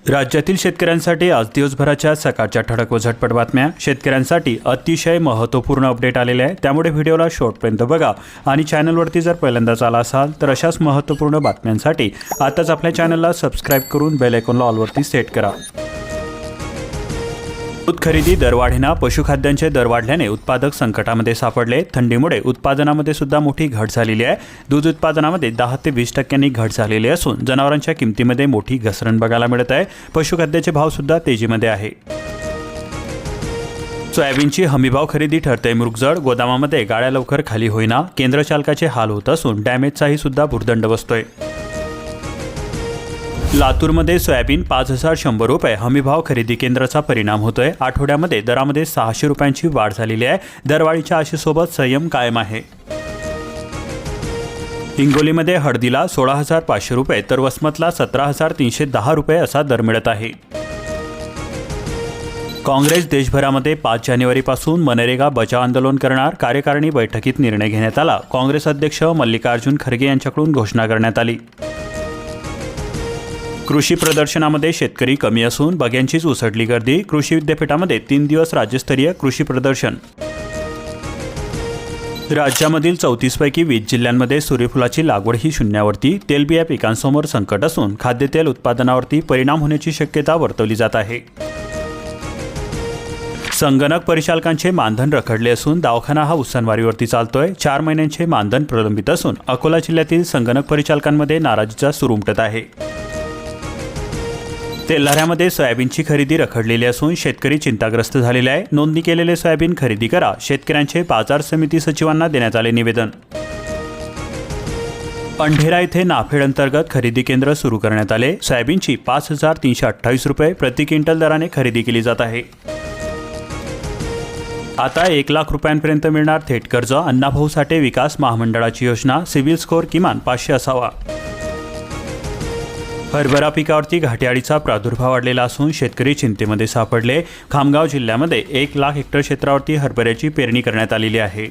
राज्यातील शेतकऱ्यांसाठी आज दिवसभराच्या सकाळच्या ठळक व झटपट बातम्या. शेतकऱ्यांसाठी अतिशय महत्त्वपूर्ण अपडेट आलेले आहे, त्यामुळे व्हिडिओला शेवटपर्यंत बघा आणि चॅनलवरती जर पहिल्यांदाच आला असाल तर अशाच महत्त्वपूर्ण बातम्यांसाठी आताच आपल्या चॅनलला सबस्क्राईब करून बेल आयकॉनला ऑलवरती सेट करा. दूध खरेदी दरवाढीना पशुखाद्यांचे दर वाढल्याने उत्पादक संकटामध्ये सापडले. थंडीमुळे उत्पादनामध्ये सुद्धा मोठी घट झालेली आहे. दूध उत्पादनामध्ये 10 ते 20% घट झालेली असून जनावरांच्या किमतीमध्ये मोठी घसरण बघायला मिळत आहे. पशुखाद्याचे भाव सुद्धा तेजीमध्ये आहे. सोयाबीनची हमीभाव खरेदी ठरते मुरगजड. गोदामामध्ये गाड्या लवकर खाली होईना. केंद्र चालकाचे हाल होत असून डॅमेजचाही सुद्धा भुर्दंड बसतोय. लातूरमध्ये सोयाबीन 5100 रुपये हमीभाव खरेदी केंद्राचा परिणाम होतोय. आठवड्यामध्ये दरामध्ये 600 रुपयांची वाढ झालेली आहे. दरवाढीच्या आशेसोबत संयम कायम आहे. हिंगोलीमध्ये हळदीला 16,500 रुपये तर वसमतला 17,310 रुपये असा दर मिळत आहे. काँग्रेस देशभरामध्ये 5 जानेवारीपासून मनरेगा बचाव आंदोलन करणार. कार्यकारिणी बैठकीत निर्णय घेण्यात आला. काँग्रेस अध्यक्ष मल्लिकार्जुन खरगे यांच्याकडून घोषणा करण्यात आली. कृषी प्रदर्शनामध्ये शेतकरी कमी असून बग्यांचीच उसळली गर्दी. कृषी विद्यापीठामध्ये 3 दिवस राज्यस्तरीय कृषी प्रदर्शन. राज्यामधील 34 पैकी 20 जिल्ह्यांमध्ये सूर्यफुलाची लागवड ही शून्यावरती. तेलबिया पिकांसमोर संकट असून खाद्यतेल उत्पादनावरती परिणाम होण्याची शक्यता वर्तवली जात आहे. संगणक परिचालकांचे मानधन रखडले असून दवाखाना हा उसनवारीवरती चालतोय. 4 महिन्यांचे मानधन प्रलंबित असून अकोला जिल्ह्यातील संगणक परिचालकांमध्ये नाराजीचा सूर उमटत आहे. तेल्हाऱ्यामध्ये सोयाबीनची खरेदी रखडलेली असून शेतकरी चिंताग्रस्त झालेले आहे. नोंदणी केलेले सोयाबीन खरेदी करा. शेतकऱ्यांचे बाजार समिती सचिवांना देण्यात आले निवेदन. अंढेरा येथे नाफेड अंतर्गत खरेदी केंद्र सुरू करण्यात आले. सोयाबीनची 5,328 रुपये प्रति क्विंटल दराने खरेदी केली जात आहे. आता 1 लाख रुपयांपर्यंत मिळणार थेट कर्ज. अण्णाभाऊ साठे विकास महामंडळाची योजना. सिव्हिल स्कोअर किमान 500 असावा. हरभरा पिकावरती घाटे अळीचा प्रादुर्भाव वाढलेला असून शेतकरी चिंतेमध्ये सापडले. खामगाव जिल्ह्यामध्ये 1 लाख हेक्टर क्षेत्रावरती हरभऱ्याची पेरणी करण्यात आलेली आहे.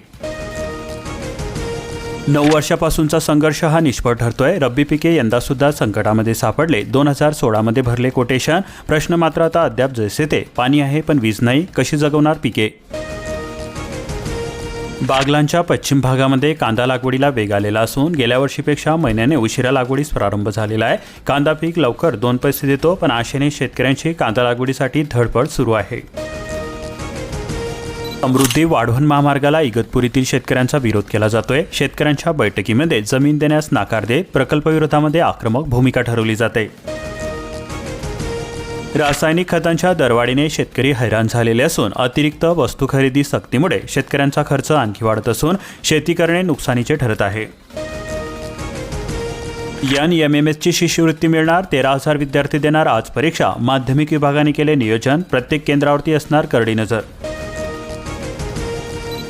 9 वर्षापासूनचा संघर्ष हा निष्फळ ठरतोय. रब्बी पिके यंदा सुद्धा संकटामध्ये सापडले. 2016 मध्ये भरले कोटेशन. प्रश्न मात्र आता अद्याप जैसे ते. पाणी आहे पण वीज नाही. कशी जगवणार पिके? बागलांच्या पश्चिम भागामध्ये कांदा लागवडीला वेग आलेला असून गेल्या वर्षीपेक्षा महिन्याने उशिरा लागवडीस प्रारंभ झालेला आहे. कांदा पीक लवकर 2 पैसे देतो, पण आशेने शेतकऱ्यांची कांदा लागवडीसाठी धडपड सुरू आहे. समृद्धी वाढवण महामार्गाला इगतपुरीतील शेतकऱ्यांचा विरोध केला जातोय. शेतकऱ्यांच्या बैठकीमध्ये जमीन देण्यास नकार देत प्रकल्पविरोधामध्ये आक्रमक भूमिका ठरवली जाते. रासायनिक खतांच्या दरवाढीने शेतकरी हैराण झालेले असून अतिरिक्त वस्तू खरेदी सक्तीमुळे शेतकऱ्यांचा खर्च आणखी वाढत असून शेती करणे नुकसानीचे ठरत आहे. NMMSची शिष्यवृत्ती मिळणार. 13,000 विद्यार्थी देणार आज परीक्षा. माध्यमिक विभागाने केले नियोजन. प्रत्येक केंद्रावरती असणार करडी नजर.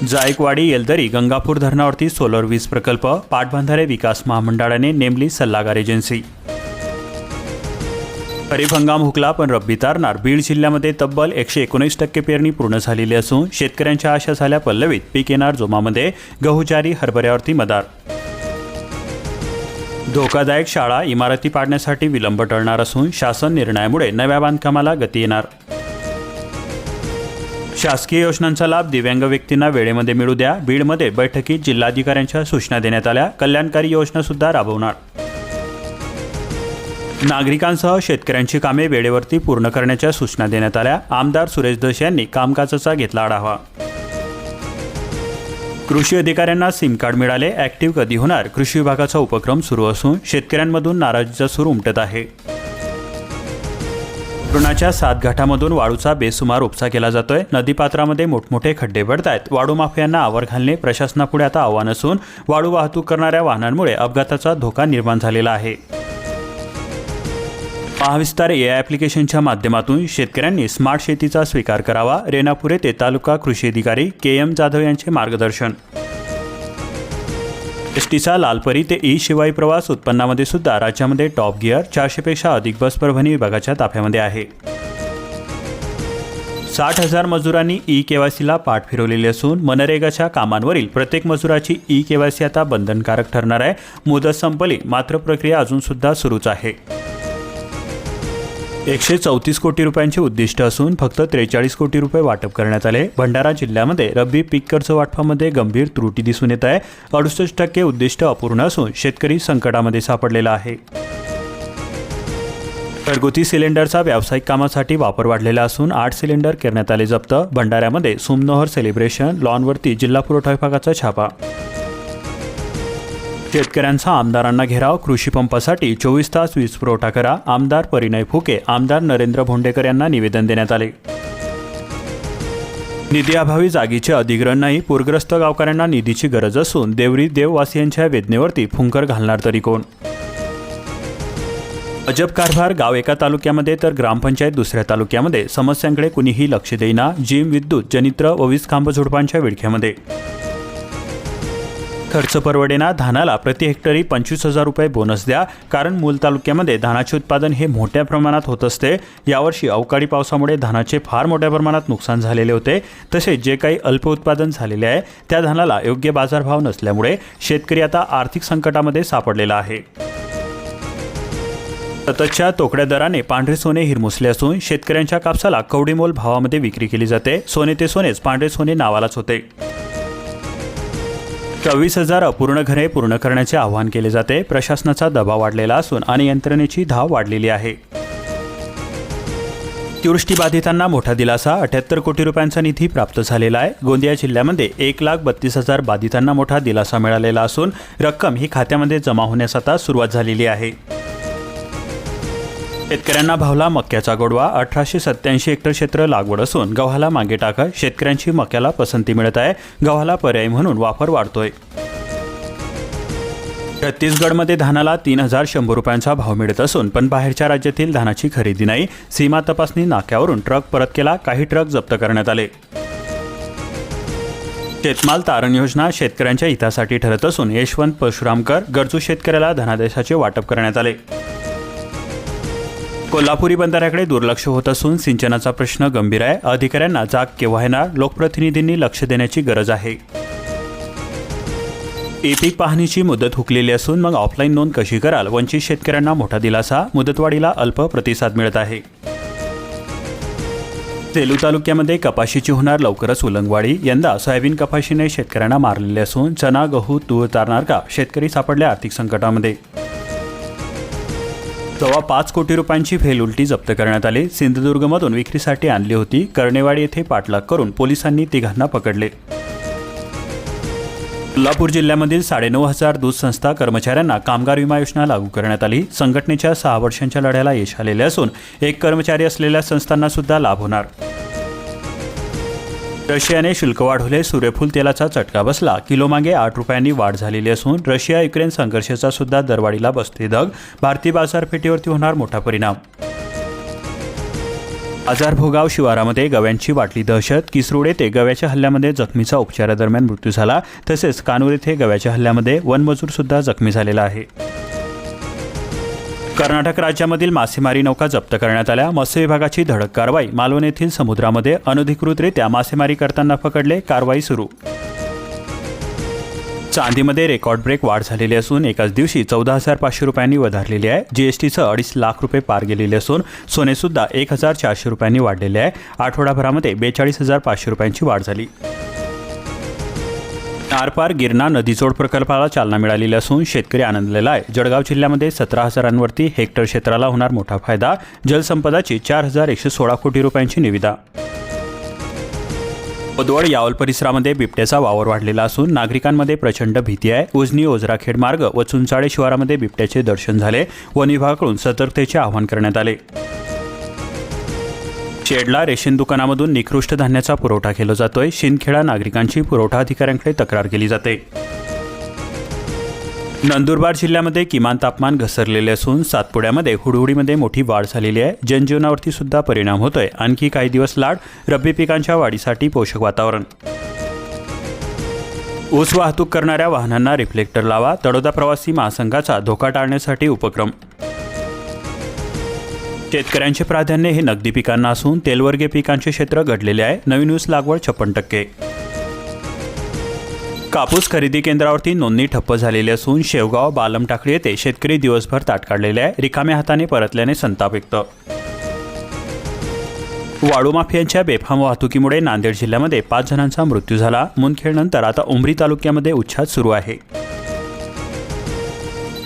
जायकवाडी येलदरी गंगापूर धरणावरती सोलर वीज प्रकल्प. पाटबंधारे विकास महामंडळाने नेमली सल्लागार एजन्सी. खरीप हंगाम हुकला पण रब्बी तारणार. बीड जिल्ह्यामध्ये तब्बल 119% पेरणी पूर्ण झालेली असून शेतकऱ्यांच्या आशा झाल्या पल्लवीत. पीक येणार जोमामध्ये. गहू ज्वारी हरभऱ्यावरती मदार. धोकादायक शाळा इमारती पाडण्यासाठी विलंब टळणार असून शासन निर्णयामुळे नव्या बांधकामाला गती येणार. शासकीय योजनांचा लाभ दिव्यांग व्यक्तींना वेळेमध्ये मिळू द्या. बीडमध्ये बैठकीत जिल्हाधिकाऱ्यांच्या सूचना देण्यात आल्या. कल्याणकारी योजना सुद्धा राबवणार. नागरिकांसह शेतकऱ्यांची कामे वेळेवरती पूर्ण करण्याच्या सूचना देण्यात आल्या. आमदार सुरेश दस यांनी कामकाजाचा घेतला आढावा. कृषी अधिकाऱ्यांना सिम कार्ड मिळाले. ॲक्टिव्ह कधी होणार? कृषी विभागाचा उपक्रम सुरू असून शेतकऱ्यांमधून नाराजीचा सूर उमटत आहे. पूर्णाच्या 7 घाटामधून वाळूचा बेसुमार उपसा केला जातोय. नदीपात्रामध्ये मोठमोठे खड्डे पडतायत. वाळू माफियांना आवर घालणे प्रशासनापुढे आता आव्हान असून वाळू वाहतूक करणाऱ्या वाहनांमुळे अपघाताचा धोका निर्माण झालेला आहे. महाविस्तार AI ॲप्लिकेशनच्या माध्यमातून शेतकऱ्यांनी स्मार्ट शेतीचा स्वीकार करावा. रेणापूर येथे तालुका कृषी अधिकारी KM जाधव यांचे मार्गदर्शन. एसटीचा लालपरी ते शिवाई प्रवास उत्पन्नामध्ये सुद्धा राज्यामध्ये टॉप गिअर. 400 पेक्षा अधिक बस परभणी विभागाच्या ताफ्यामध्ये आहे. 60,000 मजुरांनी KYCला पाठ फिरवलेली असून मनरेगाच्या कामांवरील प्रत्येक मजुराची KYC आता बंधनकारक ठरणार आहे. मुदत संपली मात्र प्रक्रिया अजून सुद्धा सुरूच आहे. 134 कोटी रुपयांचे उद्दिष्ट असून फक्त 43 कोटी रुपये वाटप करण्यात आले। भंडारा जिल्ह्यामध्ये रब्बी पीक कर्ज वाटपामध्ये गंभीर त्रुटी दिसून येत आहे। 68% उद्दिष्ट अपूर्ण असून शेतकरी संकटामध्ये सापडलेला आहे। घरगुती सिलेंडरचा व्यावसायिक कामासाठी वापर वाढलेला असून 8 सिलेंडर करण्यात आले जप्त। भंडाऱ्यामध्ये सोमनोहर सेलिब्रेशन लॉनवरती जिल्हा पुरवठा विभागाचा छापा। शेतकऱ्यांचा आमदारांना घेराव, कृषी पंपासाठी 24 तास वीज पुरवठा करा। आमदार परिणय फुके, आमदार नरेंद्र भोंडेकर यांना निवेदन देण्यात आले। निधी अभावी जागेचे अधिग्रहण नाही, पूरग्रस्त गावकऱ्यांना निधीची गरज असून देवरी देववासियांच्या वेदनेवरती फुंकर घालणार तरी कोण? अजब कारभार, गाव एका तालुक्यामध्ये तर ग्रामपंचायत दुसऱ्या तालुक्यामध्ये, समस्यांकडे कुणीही लक्ष देईना। जिम, विद्युत, जनित्र व वीज खांब झोडपांच्या विळख्यामध्ये। खर्च परवडेना, धानाला प्रति हेक्टरी 25,000 रुपये बोनस द्या, कारण मूल तालुक्यामध्ये धानाचे उत्पादन हे मोठ्या प्रमाणात होत असते। यावर्षी अवकाळी पावसामुळे धानाचे फार मोठ्या प्रमाणात नुकसान झालेले होते। तसेच जे काही अल्प उत्पादन झालेले आहे त्या धानाला योग्य बाजारभाव नसल्यामुळे शेतकरी आता आर्थिक संकटामध्ये सापडलेला आहे। सततच्या तोकड्या दराने पांढरे सोने हिरमुसले असून शेतकऱ्यांच्या कापसाला कवडीमोल भावामध्ये विक्री केली जाते। सोने ते सोनेच, पांढरे सोने नावालाच होते। 24,000 अपूर्ण घरे पूर्ण करण्याचे आवाहन केले जाते। प्रशासनाचा दबाव वाढलेला असून आणि यंत्रणेची धाव वाढलेली आहे। अतिवृष्टी बाधितांना मोठा दिलासा, 78 कोटी रुपयांचा निधी प्राप्त झालेला आहे। गोंदिया जिल्ह्यामध्ये 1,32,000 बाधितांना मोठा दिलासा मिळालेला असून रक्कम ही खात्यामध्ये जमा होण्यास आता सुरुवात झालेली आहे। शेतकऱ्यांना भावला मक्याचा गोडवा, 1887 हेक्टर क्षेत्र लागवड असून गव्हाला मागे टाका। शेतकऱ्यांची मक्याला पसंती मिळत आहे, गव्हाला पर्याय म्हणून वापर वाढतोय। छत्तीसगडमध्ये धानाला 3,100 रुपयांचा भाव मिळत असून पण बाहेरच्या राज्यातील धानाची खरेदी नाही। सीमा तपासणी नाक्यावरून ट्रक परत केला, काही ट्रक जप्त करण्यात आले। शेतमाल तारण योजना शेतकऱ्यांच्या हितासाठी ठरत असून यशवंत परशुरामकर, गरजू शेतकऱ्याला धनादेशाचे वाटप करण्यात आले। कोल्हापुरी बंधाऱ्याकडे दुर्लक्ष होत असून सिंचनाचा प्रश्न गंभीर आहे। अधिकाऱ्यांना जाग केव्हा येणार, लोकप्रतिनिधींनी लक्ष देण्याची गरज आहे। ई-पीक पाहणीची मुदत हुकलेली असून मग ऑफलाईन नोंद कशी कराल, वंचित शेतकऱ्यांना मोठा दिलासा, मुदतवाढीला अल्प प्रतिसाद मिळत आहे। सेलू तालुक्यामध्ये कपाशीची होणार लवकरच उलंगवाडी, यंदा सोयाबीन कपाशीने शेतकऱ्यांना मारलेले असून चना, गहू, तूर तारणार का, शेतकरी सापडले आर्थिक संकटामध्ये। 5 कोटी रुपयांची फेल उलटी जप्त करण्यात आली। सिंधुदुर्गमधून विक्रीसाठी आणली होती। कर्णेवाडी येथे पाठलाग करून पोलिसांनी तिघांना पकडले। कोल्हापूर जिल्ह्यामधील 9,500 दूध संस्था कर्मचाऱ्यांना कामगार विमा योजना लागू करण्यात आली। संघटनेच्या 6 वर्षांच्या लढ्याला यश आलेले असून एक कर्मचारी असलेल्या संस्थांना सुद्धा लाभ होणार। रशियाने शुल्क वाढवले, सूर्यफूल तेलाचा चटका बसला, किलोमागे 8 रुपयांनी वाढ झालेली असून रशिया युक्रेन संघर्षाचा सुद्धा दरवाढीला बसते धग। भारतीय बाजारपेठेवरती होणार मोठा परिणाम। आजारभोगाव शिवारामध्ये गव्यांची वाटली दहशत, किसरोड येथे गव्याच्या हल्ल्यामध्ये जखमीचा उपचारादरम्यान मृत्यू झाला। तसेच कानूर येथे गव्याच्या हल्ल्यामध्ये वनमजूर सुद्धा जखमी झालेला आहे। कर्नाटक राज्यामधील मासेमारी नौका जप्त करण्यात आल्या। मत्स्य विभागाची धडक कारवाई, मालवण येथील समुद्रामध्ये अनधिकृतरित्या मासेमारी करताना पकडले, कारवाई सुरू। चांदीमध्ये रेकॉर्ड ब्रेक वाढ झालेली असून एकाच दिवशी 14,500 रुपयांनी वधारलेली आहे। जीएसटीसह 2.5 लाख रुपये पार गेलेले असून सोने सुद्धा 1,400 रुपयांनी वाढलेले आहे। आठवडाभरामध्ये 42,500 रुपयांची वाढ झाली। आरपार गिरणा नदीजोड प्रकल्पाला चालना मिळालेली असून शेतकरी आनंदलेला आहे। जळगाव जिल्ह्यामध्ये 17,000 हेक्टर क्षेत्राला होणार मोठा फायदा। जलसंपदाची 4,116 कोटी रुपयांची निविदा। पदवड यावल परिसरामध्ये बिबट्याचा वावर वाढलेला असून नागरिकांमध्ये प्रचंड भीती आहे। उजनी ओझराखेड मार्ग व चुंचाळे शिवारामध्ये बिबट्याचे दर्शन झाले। वन विभागाकडून सतर्कतेचे आवाहन करण्यात आले। शेडला रेशन दुकानामधून निकृष्ट धान्याचा पुरवठा केला जातोय। शिंदखेडा नागरिकांची पुरवठा अधिकाऱ्यांकडे तक्रार केली जाते। नंदुरबार जिल्ह्यामध्ये किमान तापमान घसरलेले असून सातपुड्यामध्ये हुडहुडीमध्ये मोठी वाढ झालेली आहे। जनजीवनावरती सुद्धा परिणाम होतोय। आणखी काही दिवस लाड, रब्बी पिकांच्या वाढीसाठी पोषक वातावरण। ऊस वाहतूक करणाऱ्या वाहनांना रिफ्लेक्टर लावा, तळोदा प्रवासी महासंघाचा धोका टाळण्यासाठी उपक्रम। शेतकऱ्यांचे प्राधान्य हे नगदी पिकांना असून तेलवर्गीय पिकांचे क्षेत्र घडलेले आहे। नवीन ऊस लागवड 56%। कापूस खरेदी केंद्रावरती नोंदणी ठप्प झालेली असून शेवगाव बालम टाकळी येथे शेतकरी दिवसभर ताट काढलेले आहे। रिकाम्या हाताने परतल्याने संताप व्यक्त। वाळू माफियांच्या बेफाम वाहतुकीमुळे नांदेड जिल्ह्यामध्ये 5 जणांचा मृत्यू झाला. मुंदखेडनंतर आता उमरी तालुक्यामध्ये उच्छाद सुरू आहे.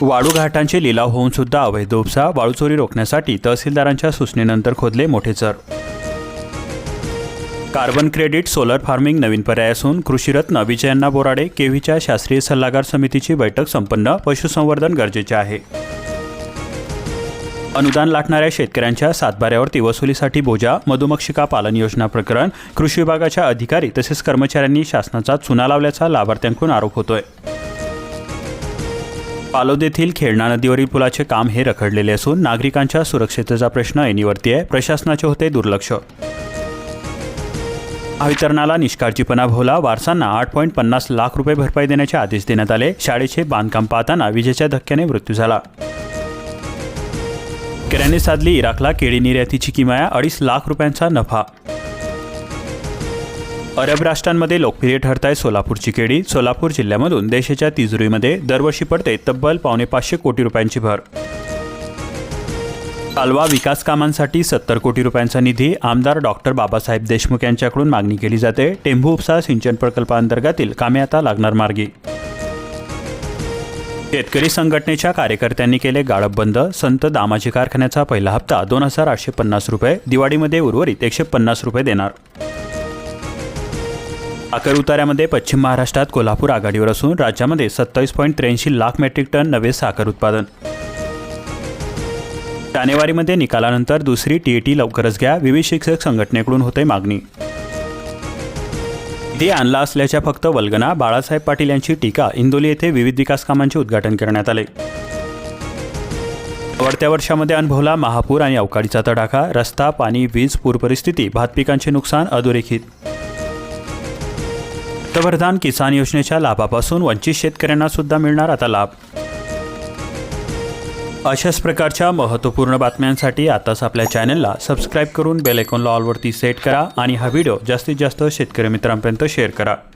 वाळू घाटांचे लिलाव होऊन सुद्धा अवैध उपसा. वाळू चोरी रोखण्यासाठी तहसीलदारांच्या सूचनेनंतर खोदले मोठे चर. कार्बन क्रेडिट सोलर फार्मिंग नवीन पर्याय असून कृषीरत्न विजयअण्णा बोराडे केव्हीच्या शास्त्रीय सल्लागार समितीची बैठक संपन्न. पशुसंवर्धन गरजेचे आहे. अनुदान लाटणाऱ्या शेतकऱ्यांच्या सातबाऱ्यावरती वसुलीसाठी बोजा. मधुमक्षिका पालन योजना प्रकरण. कृषी विभागाच्या अधिकारी तसेच कर्मचाऱ्यांनी शासनाचा चुना लावल्याचा लाभार्थ्यांकडून आरोप होतोय. पालोद येथील खेळणा नदीवरील पुलाचे काम हे रखडलेले असून नागरिकांच्या सुरक्षेचा प्रश्न ऐनीवरती आहे. प्रशासनाचे होते दुर्लक्ष. महावितरणाला निष्काळजीपणा भोवला. वारसांना 8.50 लाख रुपये भरपाई देण्याचे आदेश देण्यात आले. शाळेचे बांधकाम पाहताना विजेच्या धक्क्याने मृत्यू झाला. शेतकऱ्यांनी साधली इराकला केळी निर्यातीची किमया. 2.5 लाख रुपयांचा नफा. अरब राष्ट्रांमध्ये लोकप्रिय ठरत आहे सोलापूरची केळी. सोलापूर जिल्ह्यामधून देशाच्या तिजोरीमध्ये दरवर्षी पडते तब्बल 550 कोटी रुपयांची भर. कालवा विकास कामांसाठी 70 कोटी रुपयांचा निधी. आमदार डॉक्टर बाबासाहेब देशमुख यांच्याकडून मागणी केली जाते. टेंभू उपसा सिंचन प्रकल्पांतर्गतील कामे आता लागणार मार्गी. शेतकरी संघटनेच्या कार्यकर्त्यांनी केले गाळप बंद. संत दामाजी कारखान्याचा पहिला हप्ता 2850 रुपये. दिवाळीमध्ये उर्वरित 150 रुपये देणार. साखर उतार्यामध्ये पश्चिम महाराष्ट्रात कोल्हापूर आघाडीवर असून राज्यामध्ये 27.83 लाख मेट्रिक टन नवे साखर उत्पादन. जानेवारीमध्ये निकालानंतर दुसरी टीईटी लवकरच घ्या. विविध शिक्षक संघटनेकडून होते मागणी. निधी आणला असल्याच्या फक्त वल्गना. बाळासाहेब पाटील यांची टीका. इंदोली येथे विविध विकास कामांचे उद्घाटन करण्यात आले. वाढत्या वर्षामध्ये अनुभवला महापूर आणि अवकाळीचा तडाखा. रस्ता, पाणी, वीज, पूर परिस्थिती, भात पिकांचे नुकसान अधोरेखित. पंतप्रधान किसान योजनेच्या लाभापासून वंचित शेतकऱ्यांना सुद्धा मिळणार आता लाभ. अशाच प्रकारच्या महत्त्वपूर्ण बातम्यांसाठी आताच आपल्या चॅनलला सबस्क्राईब करून बेल आयकॉनला ऑलवरती सेट करा आणि हा व्हिडिओ जास्तीत जास्त शेतकरी मित्रांपर्यंत शेअर करा.